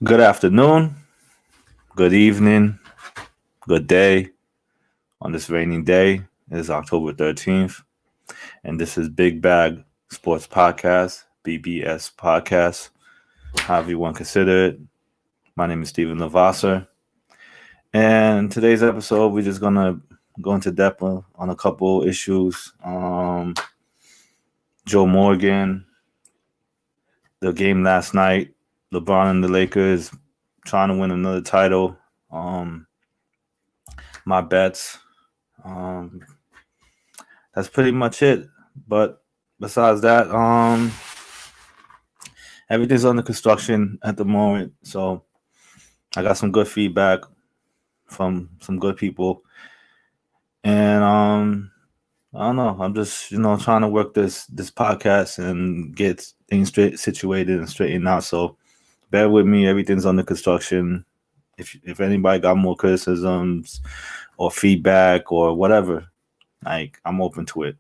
Good afternoon, good evening, good day on this rainy day. It is October 13th, and this is Big Bag Sports Podcast, BBS Podcast, however you want to consider it. My name is Stephen Lavasser, and today's episode, we're just going to go into depth on a couple issues. Joe Morgan, the game last night, LeBron and the Lakers trying to win another title. My bets. Um, that's pretty much it. But besides that, everything's under construction at the moment. So I got some good feedback from some good people, and I don't know. I'm just trying to work this podcast and get things straight situated and straightened out. So bear with me. Everything's under construction. If anybody got more criticisms or feedback or whatever, like, I'm open to it.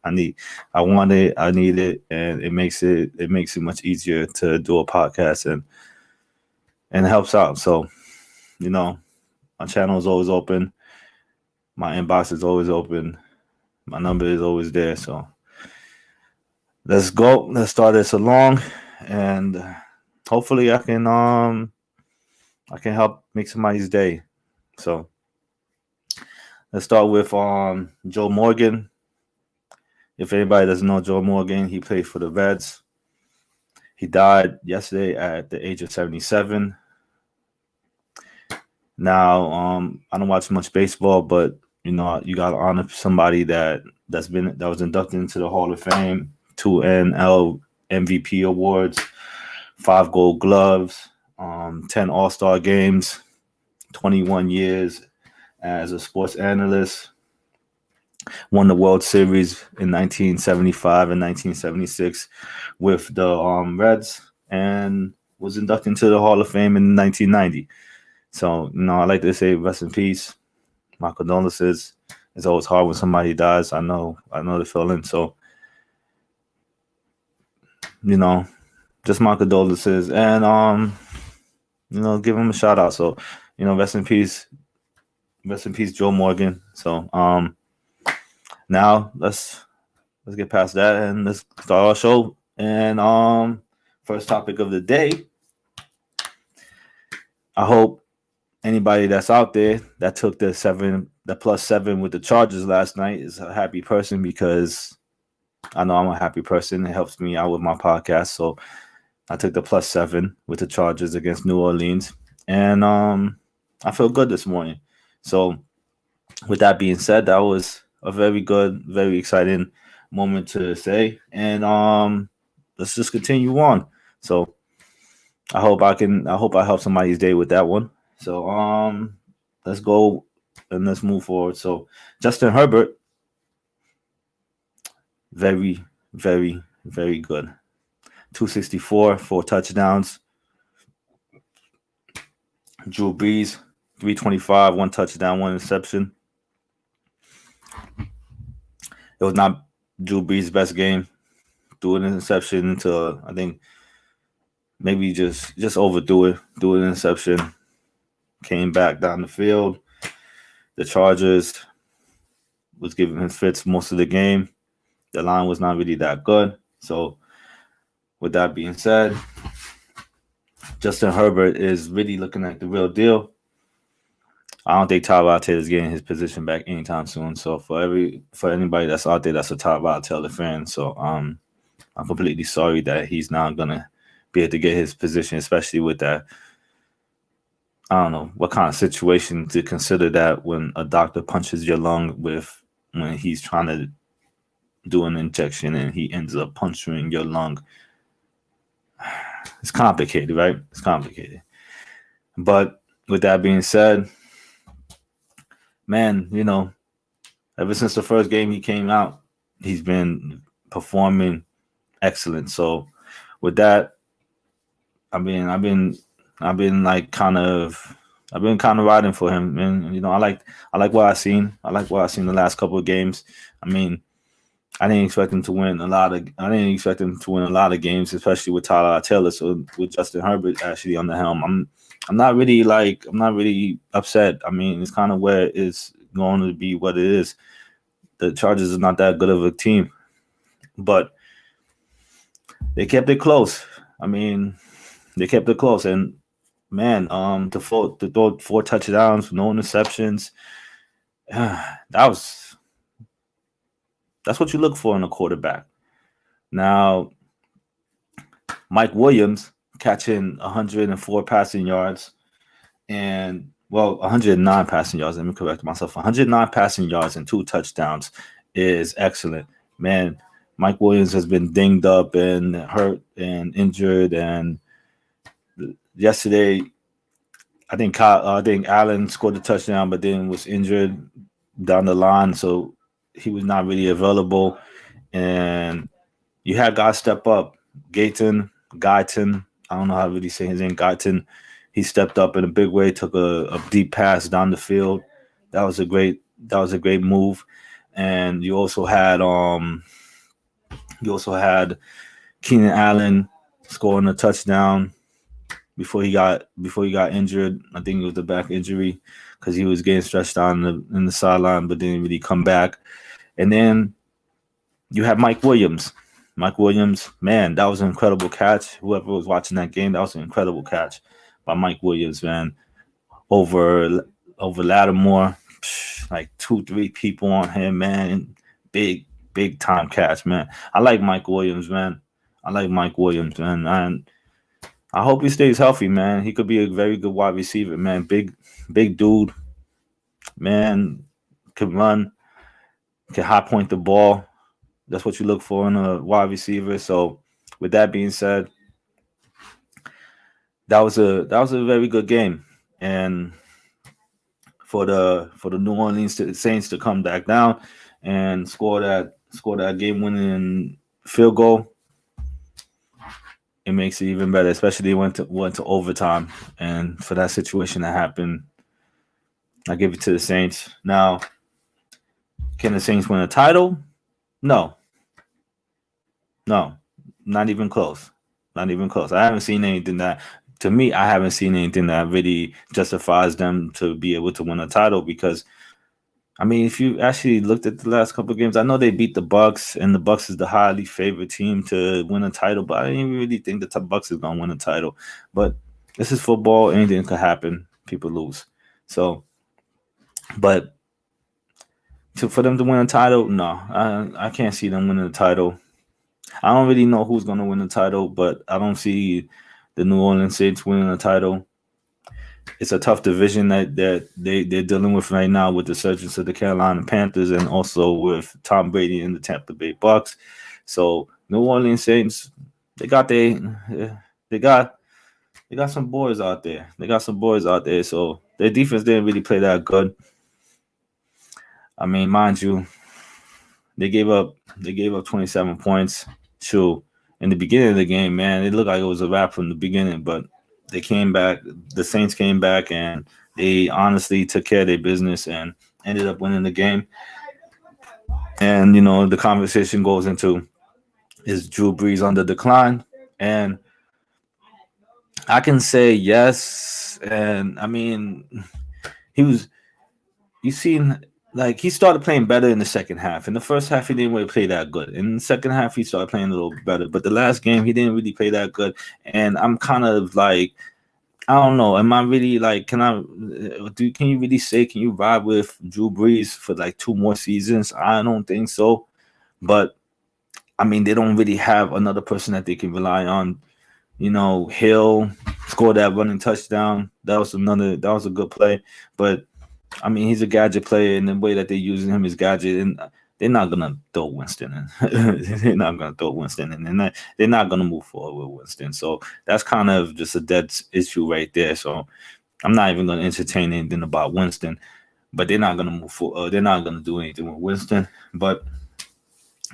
I want it, I need it, and it makes it much easier to do a podcast and it helps out. So, my channel is always open, my inbox is always open, my number is always there. So let's go. Let's start this along, and hopefully I can help make somebody's day. So let's start with Joe Morgan. If anybody doesn't know Joe Morgan, he played for the Reds. He died yesterday at the age of 77. Now, I don't watch much baseball, but you got to honor somebody that was inducted into the Hall of Fame, 2 NL MVP awards, 5 Gold Gloves, 10 All-Star games, 21 years as a sports analyst. Won the World Series in 1975 and 1976 with the Reds, and was inducted into the Hall of Fame in 1990. So, I like to say rest in peace. My condolences. It's always hard when somebody dies. I know the feeling. So, just my condolences, and give him a shout out. So, rest in peace, Joe Morgan. So, now let's get past that and let's start our show. And first topic of the day. I hope anybody that's out there that took the +7 with the Chargers last night is a happy person, because I know I'm a happy person. It helps me out with my podcast. So I took the +7 with the Chargers against New Orleans, and I feel good this morning. So with that being said, that was a very good, very exciting moment to say, and let's just continue on. So I hope I help somebody's day with that one. So let's go and let's move forward. So Justin Herbert, very, very, very good. 264, 4 touchdowns. Drew Brees, 325, 1 touchdown, 1 interception. It was not Drew Brees' best game. Threw an interception into, I think, maybe just overthrew it. Threw an interception. Came back down the field. The Chargers was giving him fits most of the game. The line was not really that good. So with that being said, Justin Herbert is really looking like the real deal. I don't think Tyrod Taylor is getting his position back anytime soon. So for anybody that's out there that's a Tyrod Taylor fan, so I'm completely sorry that he's not gonna be able to get his position, especially with that. I don't know what kind of situation to consider that when a doctor punches your lung when he's trying to do an injection and he ends up puncturing your lung. It's complicated, right? It's complicated. But with that being said, man, ever since the first game he came out, he's been performing excellent. So with that, I've been kind of riding for him, and I like what I've seen. I like what I've seen the last couple of games. I mean, I didn't expect him to win a lot of. I didn't expect him to win a lot of games, especially with Tyler Taylor. So with Justin Herbert actually on the helm, I'm not really upset. I mean, it's kind of where it's going to be what it is. The Chargers is not that good of a team, but they kept it close. I mean, they kept it close, and man, to throw 4 touchdowns, no interceptions, was that's what you look for in a quarterback. Now, Mike Williams catching 104 passing yards and 109 passing yards. Let me correct myself. 109 passing yards and 2 touchdowns is excellent. Man, Mike Williams has been dinged up and hurt and injured, and yesterday I think Allen scored a touchdown, but then was injured down the line, so he was not really available. And you had guys step up. Guyton, I don't know how to really say his name. Guyton, he stepped up in a big way, took a deep pass down the field. That was a great move. And you also had Keenan Allen scoring a touchdown before he got injured. I think it was the back injury because he was getting stretched out in the sideline, but didn't really come back. And then you have Mike Williams. Mike Williams, man, that was an incredible catch. Whoever was watching that game, that was an incredible catch by Mike Williams, man. Over Lattimore, like 2-3 people on him, man. Big time catch, man. I like Mike Williams, man. And I hope he stays healthy, man. He could be a very good wide receiver, man. Big dude, man. Can run, can high point the ball. That's what you look for in a wide receiver. So, with that being said, that was a very good game, and for the New Orleans Saints to come back down and score that game winning field goal, it makes it even better. Especially went to overtime, and for that situation to happen, I give it to the Saints. Now, can the Saints win a title? No, not even close. Not even close. I haven't seen anything that, to me, I haven't seen anything that really justifies them to be able to win a title. Because, I mean, if you actually looked at the last couple of games, I know they beat the Bucks, and the Bucks is the highly favored team to win a title. But I didn't really think the Bucks is gonna win a title. But this is football; anything could happen. People lose. So, but for them to win a title, no, I can't see them winning a title. I don't really know who's going to win the title, but I don't see the New Orleans Saints winning a title. It's a tough division that they're dealing with right now with the surgence of the Carolina Panthers and also with Tom Brady and the Tampa Bay Bucks. So New Orleans Saints, they got some boys out there. So their defense didn't really play that good. I mean, mind you, they gave up 27 points. Sure, in the beginning of the game, man, it looked like it was a wrap from the beginning, but they came back. The Saints came back, and they honestly took care of their business and ended up winning the game. And the conversation goes into, is Drew Brees on the decline? And I can say yes. And I mean, you seen, like, he started playing better in the second half. In the first half, he didn't really play that good. In the second half, he started playing a little better. But the last game, he didn't really play that good. And I'm kind of like, I don't know. Am I really like, can you really say, can you ride with Drew Brees for like 2 more seasons? I don't think so. But I mean, they don't really have another person that they can rely on. Hill scored that running touchdown. That was a good play. But I mean, he's a gadget player, and the way that they're using him is gadget, and they're not gonna throw Winston in. They're not gonna throw Winston in, and they're not gonna move forward with Winston. So that's kind of just a dead issue right there. So I'm not even gonna entertain anything about Winston, but they're not gonna move forward. They're not gonna do anything with Winston. But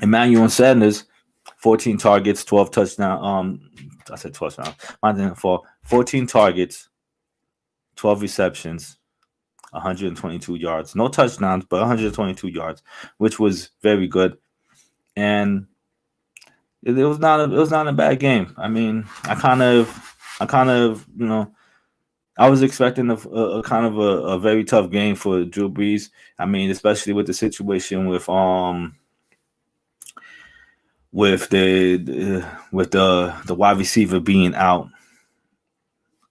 Emmanuel Sanders, 14 targets, 12 touchdowns. I said 12 touchdowns. I didn't fall. 14 targets, 12 receptions. 122 yards. No touchdowns, but 122 yards, which was very good. and it was not a bad game. I mean, I kind of I was expecting a kind of a very tough game for Drew Brees. I mean, especially with the situation with the wide receiver being out,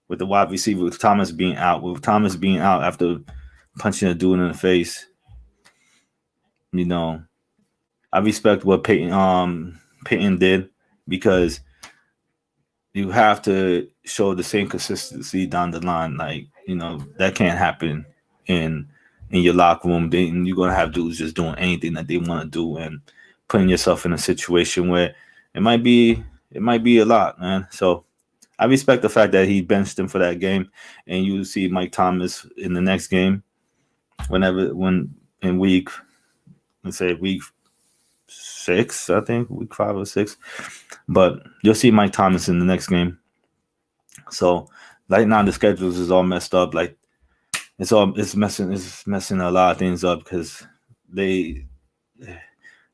with the wide receiver with Thomas being out, with Thomas being out after punching a dude in the face. You know, I respect what Peyton did because you have to show the same consistency down the line. Like, that can't happen in in your locker room. Then you're gonna have dudes just doing anything that they want to do and putting yourself in a situation where it might be it might be a lot, man. So I respect the fact that he benched him for that game, and you see Mike Thomas in the next game, when in week, let's say week 6, I think week 5 or 6, but you'll see Mike Thomas in the next game. So right now the schedules is all messed up. Like it's messing a lot of things up because they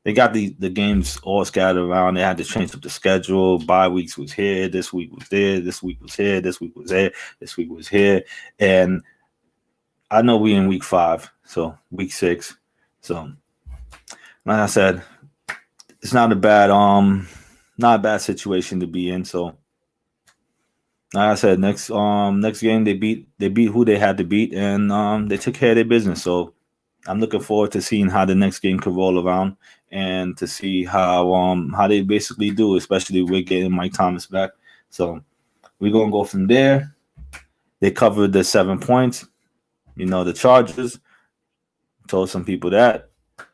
they got the games all scattered around. They had to change up the schedule. Bye weeks was here, this week was there, this week was here, this week was there, this week was here, and I know we in week 5, so week 6. So like I said, it's not a bad situation to be in. So like I said, next game they beat who they had to beat, and they took care of their business. So I'm looking forward to seeing how the next game could roll around and to see how they basically do, especially with getting Mike Thomas back. So we're gonna go from there. They covered the 7 points. The Chargers told some people that.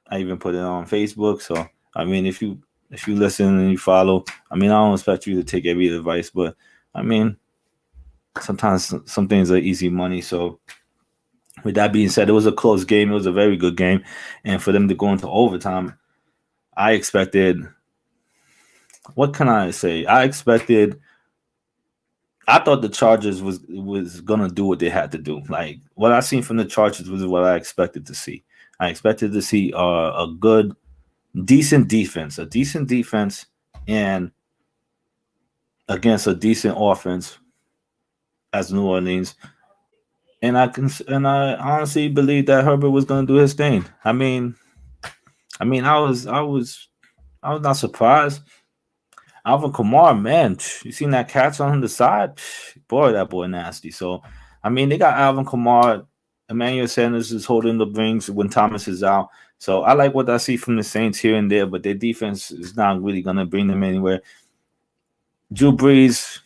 I even put it on Facebook. So I mean, if you listen and you follow, I mean, I don't expect you to take every advice, but I mean, sometimes some things are easy money. So with that being said, it was a close game. It was a very good game, and for them to go into overtime, I expected. What can I say? I thought the Chargers was gonna do what they had to do. Like what I seen from the Chargers was what I expected to see. I expected to see a good, decent defense, and against a decent offense as New Orleans. And I honestly believe that Herbert was gonna do his thing. I mean, I was not surprised. Alvin Kamara, man, you seen that catch on the side? Boy, that boy nasty. So, I mean, they got Alvin Kamara. Emmanuel Sanders is holding the rings when Thomas is out. So I like what I see from the Saints here and there, but their defense is not really gonna bring them anywhere. Drew Brees,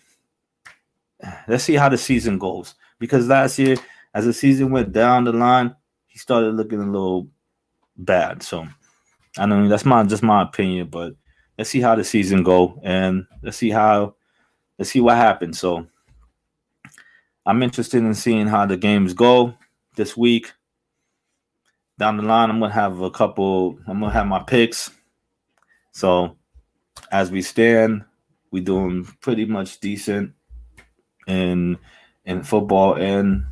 let's see how the season goes. Because last year, as the season went down the line, he started looking a little bad. So I know that's just my opinion, but let's see how the season go, and let's see what happens. So I'm interested in seeing how the games go this week. Down the line, I'm gonna have a couple. I'm gonna have my picks. So as we stand, we doing pretty much decent in football and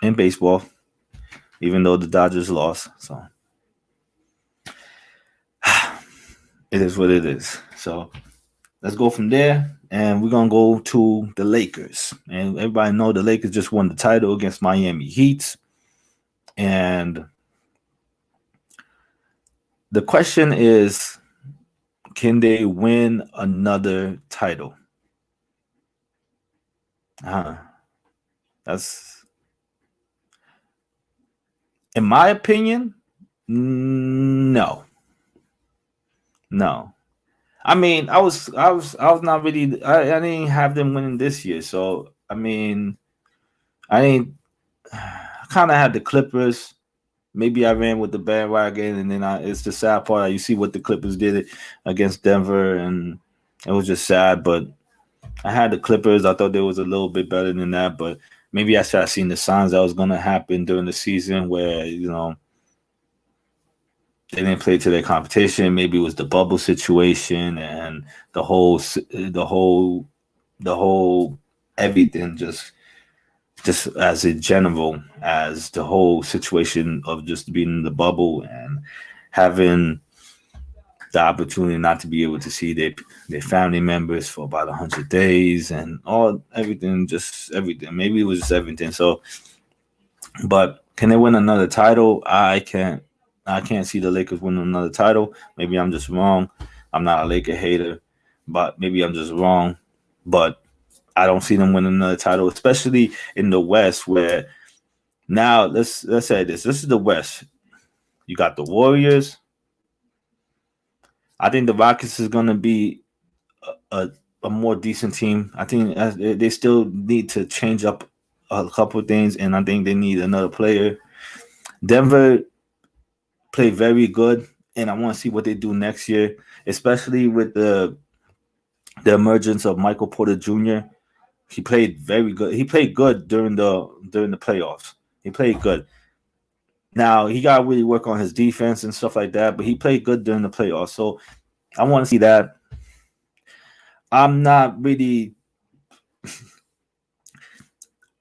in baseball, even though the Dodgers lost. So it is what it is. So let's go from there, and we're gonna go to the Lakers. And everybody know the Lakers just won the title against Miami Heat. And the question is, can they win another title? Uh, that's, in my opinion, no, no. I mean, I was not really. I didn't have them winning this year, so I mean, I didn't. I kind of had the Clippers. Maybe I ran with the bandwagon, and then it's the sad part. You see what the Clippers did against Denver, and it was just sad. But I had the Clippers. I thought they was a little bit better than that, but maybe I should have seen the signs that was going to happen during the season, where they didn't play to their competition. Maybe it was the bubble situation and the whole everything, just as a general, as the whole situation of just being in the bubble and having the opportunity not to be able to see their family members for about 100 days and everything, just everything. Maybe it was just everything. So, but can they win another title? I can't see the Lakers winning another title. Maybe I'm just wrong. I'm not a Laker hater, but maybe I'm just wrong. But I don't see them winning another title, especially in the West, where now let's say this. This is the West. You got the Warriors. I think the Rockets is gonna be a, a more decent team. I think they still need to change up a couple of things, and I think they need another player. Denver played very good, and I want to see what they do next year, especially with the emergence of Michael Porter Jr. He played very good. He played good during the playoffs. He played good. Now he got to really work on his defense and stuff like that, but he played good during the playoffs. So I want to see that. I'm not really.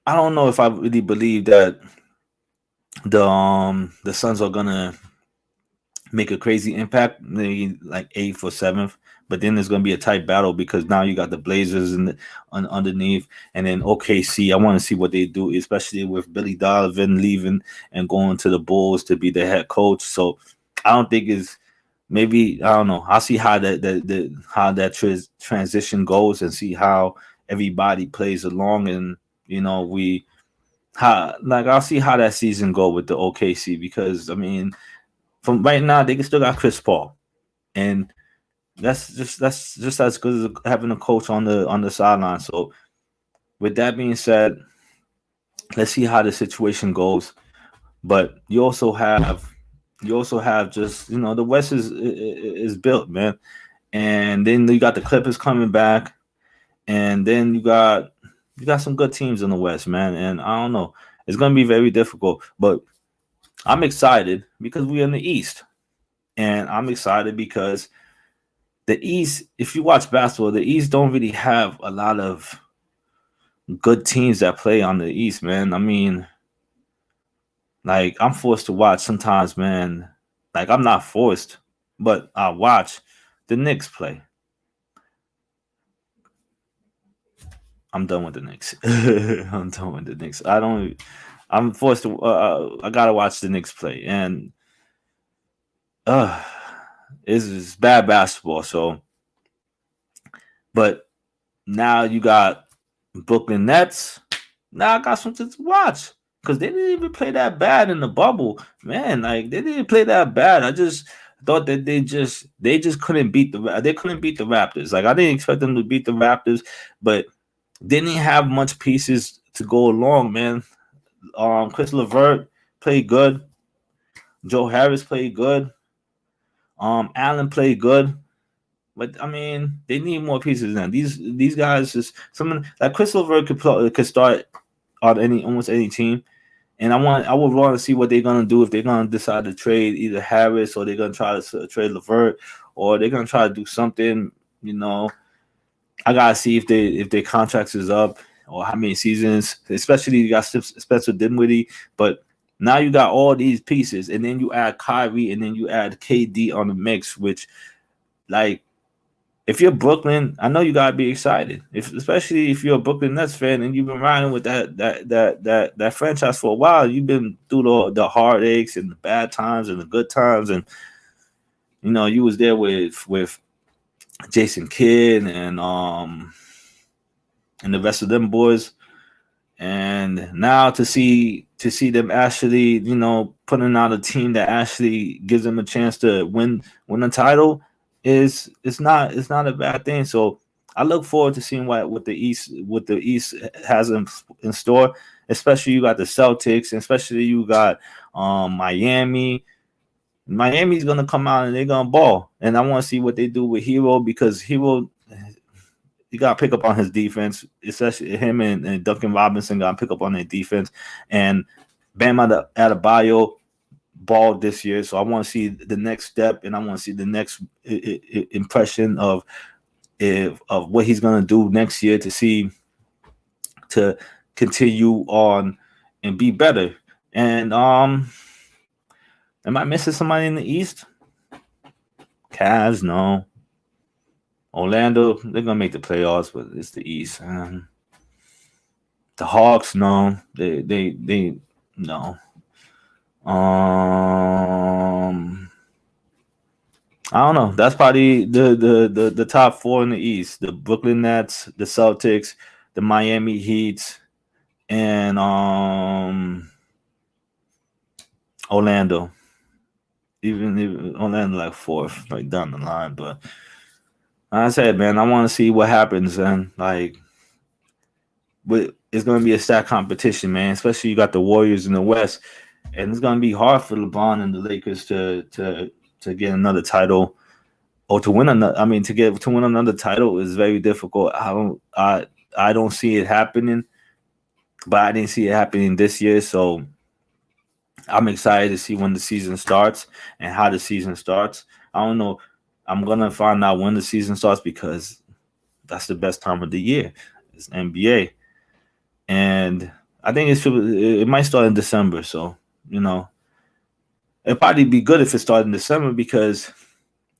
I don't know if I really believe that the Suns are gonna make a crazy impact, maybe like eighth or seventh. But then there's going to be a tight battle because now you got the Blazers underneath, and then OKC. I want to see what they do, especially with Billy Donovan leaving and going to the Bulls to be the head coach. So I don't think it's maybe I don't know. I'll see how that transition goes and see how everybody plays along, and we how like I'll see how that season go with the OKC because I mean from right now they still got Chris Paul, and that's just as good as having a coach on the sideline. So with that being said, let's see how the situation goes. But you also have just the West is built, man, and then you got the Clippers coming back, and then you got some good teams in the West, man. And I don't know, it's gonna be very difficult, but I'm excited because we're in the East, and I'm excited because the East, if you watch basketball, the East don't really have a lot of good teams that play on the East, man. I mean, like I'm forced to watch sometimes, man. Like I'm not forced, but I watch the Knicks play. I'm done with the Knicks. I'm done with the Knicks. I don't. I'm forced to. I gotta watch the Knicks play, and uh, it's bad basketball. So, but now you got Brooklyn Nets. Now I got something to watch because they didn't even play that bad in the bubble, man. Like they didn't play that bad. I just thought that they just couldn't beat they couldn't beat the Raptors. Like I didn't expect them to beat the Raptors, but they didn't have much pieces to go along, man. Chris Levert played good. Joe Harris played good. Allen played good. But I mean, they need more pieces now. These guys just someone like Chris Levert could start on almost any team. And I would want to see what they're gonna do if they're gonna decide to trade either Harris or they're gonna try to trade Levert or they're gonna try to do something. You know, I gotta see if their contracts is up or how many seasons. Especially you got Spencer Dinwiddie, but now you got all these pieces, and then you add Kyrie, and then you add KD on the mix, which like if you're Brooklyn, I know you gotta be excited. Especially if you're a Brooklyn Nets fan and you've been riding with that franchise for a while. You've been through the heartaches and the bad times and the good times, and you was there with Jason Kidd and the rest of them boys. And now to see them actually, putting out a team that actually gives them a chance to win a title is it's not a bad thing. So I look forward to seeing what the East has in store. Especially you got the Celtics, and especially you got Miami. Miami's gonna come out and they're gonna ball, and I want to see what they do with Hero because Hero you got to pick up on his defense, especially him and Duncan Robinson got to pick up on their defense. And Bam Adebayo ball this year, so I want to see the next step, and I want to see the next impression of what he's gonna do next year to continue on and be better. And am I missing somebody in the East? Cavs, no. Orlando, they're gonna make the playoffs, but it's the East. The Hawks, no. They no. I don't know. That's probably the top four in the East: the Brooklyn Nets, the Celtics, the Miami Heat, and Orlando. Even Orlando like fourth, like down the line. But like I said, man, I want to see what happens, and like, but it's gonna be a stacked competition, man. Especially you got the Warriors in the West, and it's gonna be hard for LeBron and the Lakers to get another title or to win another. I mean, to win another title is very difficult. I don't see it happening, but I didn't see it happening this year, so I'm excited to see when the season starts and how the season starts. I don't know. I'm gonna find out when the season starts because that's the best time of the year. It's NBA, and I think it might start in December. So it'd probably be good if it started in December because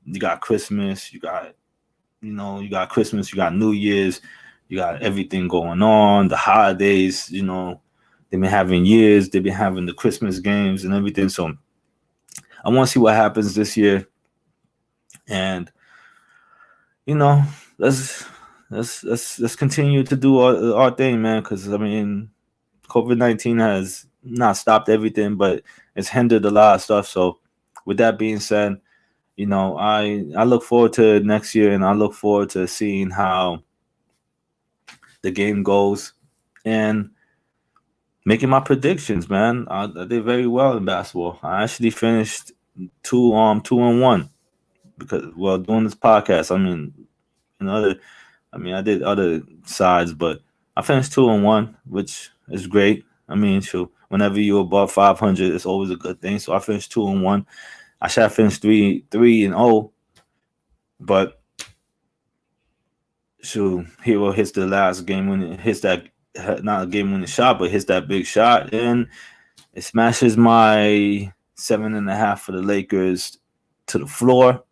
you got Christmas, you got Christmas, you got New Year's, you got everything going on, the holidays. They've been having years, they've been having the Christmas games and everything. So I want to see what happens this year, and let's let's continue to do our thing, man. Because I mean, COVID-19 has not stopped everything, but it's hindered a lot of stuff. So with that being said, I look forward to next year, and I look forward to seeing how the game goes and making my predictions, man. I did very well in basketball. I actually finished 2-1 because doing this podcast. I did other sides, but I finished 2-1, which is great. I mean, sure, whenever you're above 500, it's always a good thing. So I finished 2-1. I should have finished 3-0, but shoot, Hero hits the last game when it hits that, not a game winning shot, but hits that big shot, and it smashes my 7.5 for the Lakers to the floor.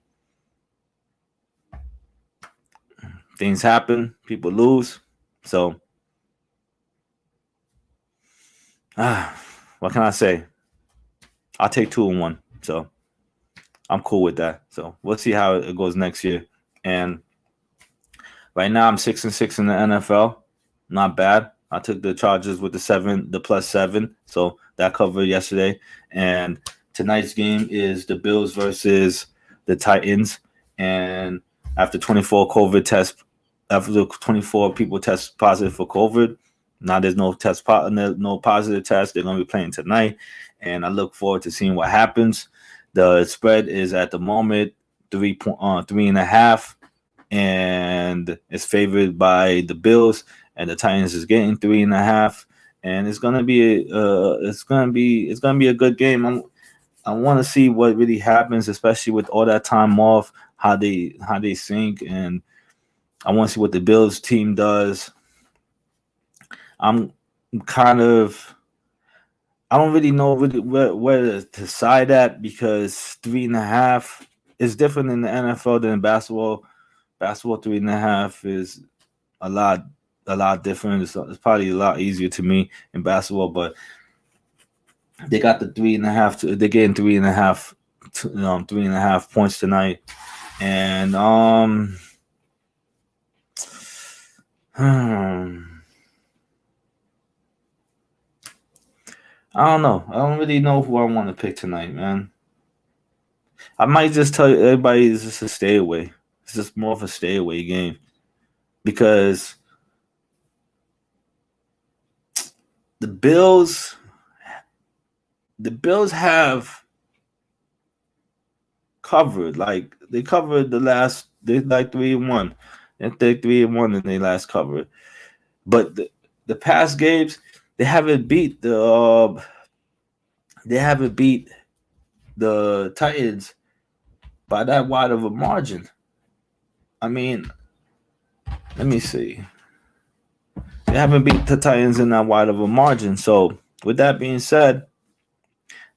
Things happen, people lose, so what can I say? I'll take 2-1, so I'm cool with that. So we'll see how it goes next year. And right now I'm 6-6 in the NFL. Not bad. I took the Chargers with the +7, so that covered yesterday. And tonight's game is the Bills versus the Titans. And after 24 people test positive for COVID, now there's no positive test. They're gonna be playing tonight, and I look forward to seeing what happens. The spread is at the moment 3.5, and it's favored by the Bills, and the Titans is getting 3.5, and it's gonna be a good game. I want to see what really happens, especially with all that time off, how they think, and I want to see what the Bills team does. I'm kind of I don't really know really where to side at because 3.5 is different in the NFL than in basketball. Basketball 3.5 is a lot different. It's probably a lot easier to me in basketball, but they got the 3.5. They're getting 3.5, 3.5 points tonight, and I don't know. I don't really know who I want to pick tonight, man. I might just tell everybody it's just a stay away. It's just more of a stay away game because the Bills have covered. Like they covered they like 3-1. And they 3-1 in they last covered. But the past games, they haven't beat the Titans by that wide of a margin. I mean, let me see. They haven't beat the Titans in that wide of a margin. So with that being said,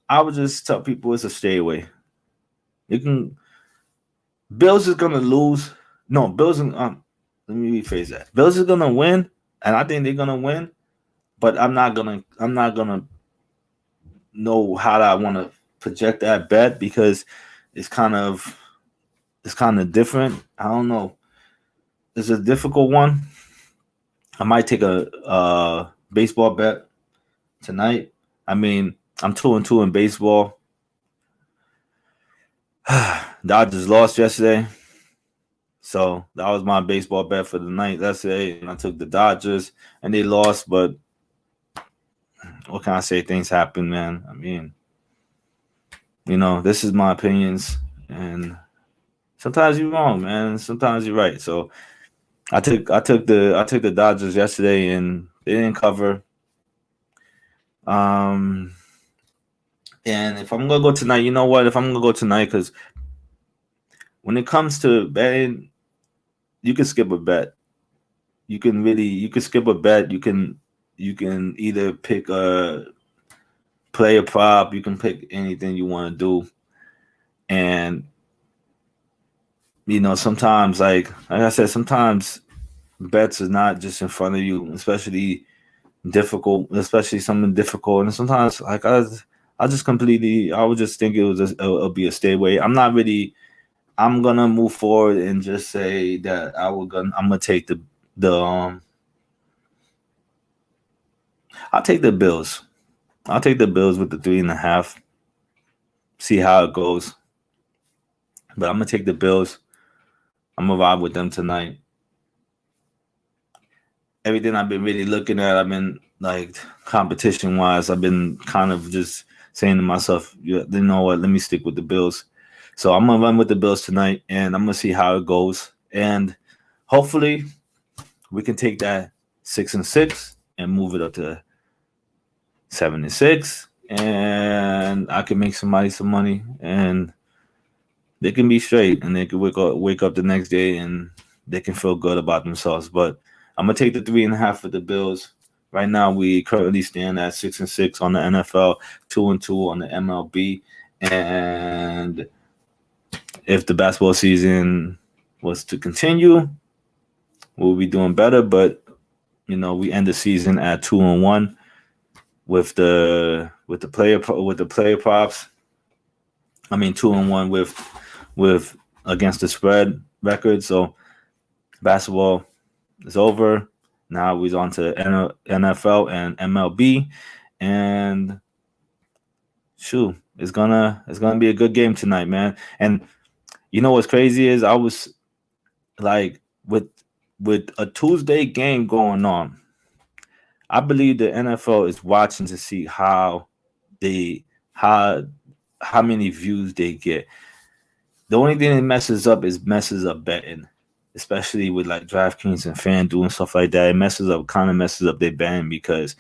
I would just tell people it's a stay away. You can Bills is gonna lose. No, Bills. Let me rephrase that. Bills is gonna win, and I think they're gonna win. But I'm not gonna. I'm not gonna know how I want to project that bet because it's kind of it's kind of different. I don't know. It's a difficult one. I might take a baseball bet tonight. I mean, I'm 2-2 in baseball. Dodgers lost yesterday. So that was my baseball bet for the night yesterday. And I took the Dodgers and they lost, but what can I say? Things happen, man. I mean, this is my opinions and sometimes you're wrong, man. Sometimes you're right. So I took the Dodgers yesterday and they didn't cover. Um and if I'm gonna go tonight, you know what? If I'm gonna go tonight, because when it comes to betting, you can skip a bet. You can skip a bet. You can either pick a play a prop. You can pick anything you want to do, and sometimes like I said, sometimes bets is not just in front of you, especially something difficult, and sometimes like I would just think it'll be a stay away. I'm gonna move forward and just say that I'm gonna take the I'll take the Bills. I'll take the Bills with the 3.5. See how it goes. But I'm gonna take the Bills. I'm gonna ride with them tonight. Everything I've been really looking at, I've been like competition wise, I've been kind of just saying to myself, you know what, let me stick with the Bills. So I'm gonna run with the Bills tonight and I'm gonna see how it goes. And hopefully we can take that 6-6 and move it up to 7-6. And I can make somebody some money and they can be straight and they can wake up the next day and they can feel good about themselves. But I'm gonna take the 3.5 for the Bills. Right now, we currently stand at 6-6 on the NFL, 2-2 on the MLB, and if the basketball season was to continue, we'll be doing better. But we end the season at 2-1 with the player props. I mean, 2-1 with against the spread record. So basketball is over. Now we're on to NFL and MLB, and shoot, it's gonna be a good game tonight, man. And you know what's crazy is I was like with a Tuesday game going on, I believe the NFL is watching to see they how how many views they get. The only thing that messes up betting, especially with like DraftKings and FanDuel and stuff like that. It kind of messes up their betting because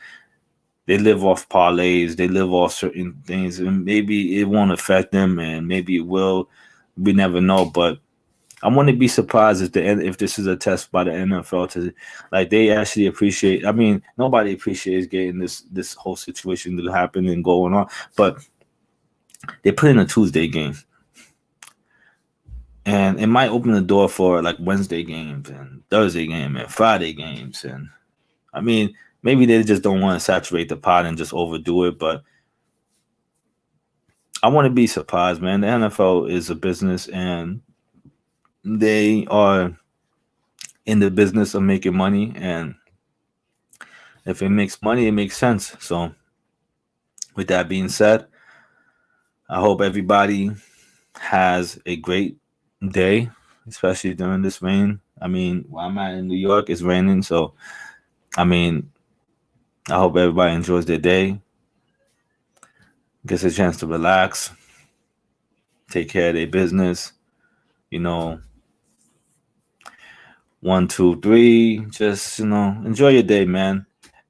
they live off parlays, they live off certain things, and maybe it won't affect them, and maybe it will. We never know, but I wouldn't be surprised if this is a test by the NFL to like they actually appreciate. I mean, nobody appreciates getting this whole situation to happen and going on, but they put in a Tuesday game. And it might open the door for like Wednesday games and Thursday game and Friday games. And I mean, maybe they just don't want to saturate the pot and just overdo it. But I want to be surprised, man. The NFL is a business and they are in the business of making money. And if it makes money, it makes sense. So with that being said, I hope everybody has a great day, especially during this rain. I mean, while I'm at in New York, it's raining, so I mean, I hope everybody enjoys their day, gets a chance to relax, take care of their business. You know, 1, 2, 3, just enjoy your day, man.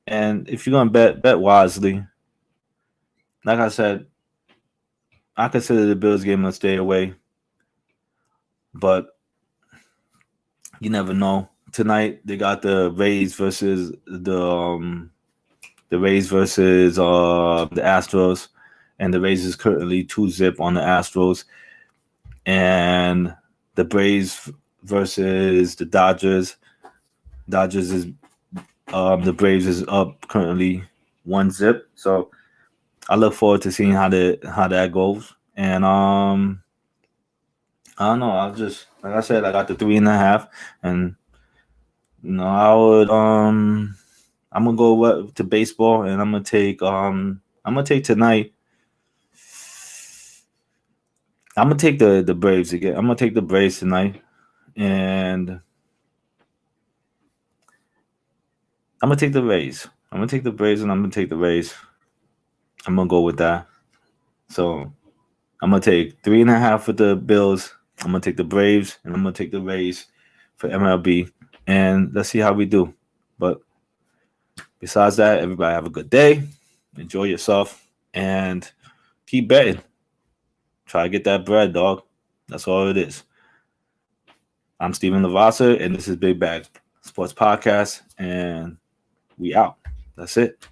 And if you're gonna bet wisely. Like I said, I consider the Bills game a stay away, but you never know. Tonight they got the Rays versus the Astros, and the Rays is currently 2-0 on the Astros. And the Braves versus the Dodgers. Dodgers is the Braves is up currently 1-0. So I look forward to seeing how that goes. And I don't know. I'll just like I said, I got the 3.5, and I would I'm gonna go to baseball, and I'm gonna take tonight. I'm gonna take the Braves again. I'm gonna take the Braves tonight, and I'm gonna take the Rays. I'm gonna take the Braves, and I'm gonna take the Rays. I'm gonna go with that. So I'm gonna take 3.5 for the Bills. I'm gonna take the Braves, and I'm gonna take the Rays for MLB, and let's see how we do. But besides that, everybody have a good day. Enjoy yourself, and keep betting. Try to get that bread, dog. That's all it is. I'm Steven Lavasa, and this is Big Bag Sports Podcast, and we out. That's it.